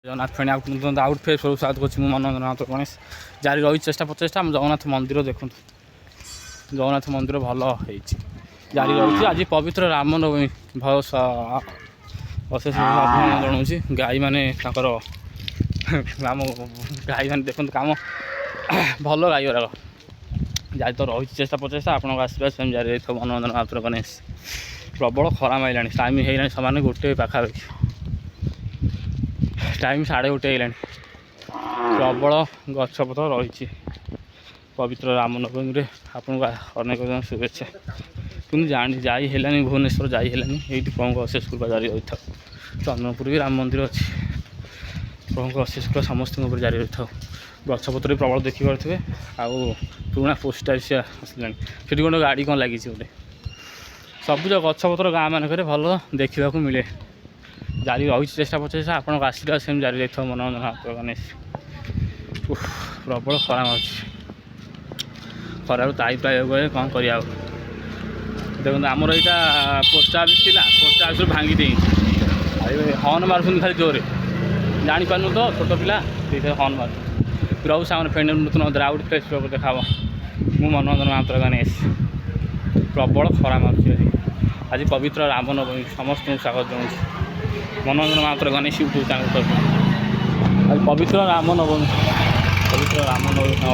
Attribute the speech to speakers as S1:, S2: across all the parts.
S1: ଜଗନ୍ନାଥ ଫେଣି ଆଉଟ୍ ଫେର୍ ସବୁ ସ୍ୱାଗତ କରୁଛି ମୁଁ ମନୋରଞ୍ଜନ ମାତ୍ର ଗଣେଶ। ଜାରି ରହିଛି ଚେଷ୍ଟା ପ୍ରଚେଷ୍ଟା। ଆମ ଜଗନ୍ନାଥ ମନ୍ଦିର ଦେଖନ୍ତୁ, ଜଗନ୍ନାଥ ମନ୍ଦିର ଭଲ ହେଇଛି, ଜାରି ରହିଛି। ଆଜି ପବିତ୍ର ରାମନବମୀ, ଅଶେଷ ଅଭିନନ୍ଦନ ଜଣାଉଛି। ଗାଈମାନେ ତାଙ୍କର ଆମ ଗାଈମାନେ ଦେଖନ୍ତୁ କାମ ଭଲ ଗାଈ ଗୁଡ଼ାକ। ଜାରି ତ ରହିଛି ଚେଷ୍ଟା ପ୍ରଚେଷ୍ଟା, ଆପଣଙ୍କ ଆଶୀର୍ବାଦ ସେମିତି ଜାରି ରହିଥିବ। ମନୋରଞ୍ଜନ ମାତ୍ର ଗଣେଶ। ପ୍ରବଳ ଖରା ମାଇଲାଣି, ଟାଇମ୍ ହେଇଗଲାଣି ସମାନ 1 ପାଖାପାଖି, ଟାଇମ୍ 1:30 ହେଇଗଲାଣି। ପ୍ରବଳ ଗଛପତ୍ର ରହିଛି। ପବିତ୍ର ରାମନବମୀରେ ଆପଣଙ୍କୁ ଅନେକ ଶୁଭେଚ୍ଛା। କିନ୍ତୁ ଯାଇ ହେଲାନି, ଭୁବନେଶ୍ୱର ଯାଇ ହେଲାନି। ଏଇଠି ପ୍ରଭୁଙ୍କ ଅଶେଷ କୃପା ଜାରି ରହିଥାଉ। ଚନ୍ଦନପୁର ବି ରାମ ମନ୍ଦିର ଅଛି। ପ୍ରଭୁଙ୍କ ଅଶେଷ କୃପା ସମସ୍ତଙ୍କ ଉପରେ ଜାରି ରହିଥାଉ। ଗଛପତ୍ର ବି ପ୍ରବଳ ଦେଖିପାରୁଥିବେ। ଆଉ ପୁରୁଣା ପୋଷ୍ଟ ଅଫିସ୍ ଆସିଲାଣି, ସେଠି ଗୋଟେ ଗାଡ଼ି କ'ଣ ଲାଗିଛି ଗୋଟେ। ସବୁଜ ଗଛପତ୍ର ଗାଁ ମାନଙ୍କରେ ଭଲ ଦେଖିବାକୁ ମିଳେ। ଜାରି ରହିଛି ଚେଷ୍ଟା ପ୍ରଚେଷ୍ଟା, ଆପଣଙ୍କ ଆଶୀର୍ବାଦ ସେମିତି ଜାରି ରହିଥିବ। ମନୋରଞ୍ଜନ ମାତ୍ର ଗଣେଶ। ପ୍ରବଳ ଖରା ମାରୁଛି, ଖରାରୁ ତାଇ ପାଇବାକୁ ଗଲେ କ'ଣ କରିବା ଆଉ। ଦେଖନ୍ତୁ ଆମର ଏଇଟା ପୋଷ୍ଟ ଅଫିସ୍ ଥିଲା, ପୋଷ୍ଟ ଅଫିସ୍ରୁ ଭାଙ୍ଗି ଦେଇଛି। ହର୍ନ ମାରୁଛନ୍ତି ଖାଲି ଜୋରରେ, ଜାଣିପାରୁନୁ ତ ଛୋଟ ପିଲା, ସେଇଥିରେ ହର୍ନ ମାରୁଛନ୍ତି। ରହୁ ସାଙ୍ଗରେ ଫ୍ରେଣ୍ଡ ନୂତନ ଆଉଟ୍ ଫ୍ରେଶ୍ ଦେଖାହବ। ମୁଁ ମନୋରଞ୍ଜନ ମାତ୍ର ଗଣେଶ। ପ୍ରବଳ ଖରା ମାରୁଛି ଆଜି ପବିତ୍ର ରାମନବମୀ, ସମସ୍ତଙ୍କୁ ସ୍ୱାଗତ ଜଣାଉଛି। ମନୋରଞ୍ଜନ ମାତ୍ର ଗଣେଶ ୟୁଟ୍ୟୁବ୍ ଚ୍ୟାନେଲ୍ ତରଫରୁ ଆଜି ପବିତ୍ର ରାମନବମୀ।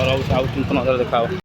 S1: ରହୁଛି ଆଉ ନୂତନ ଦେଖାହବ।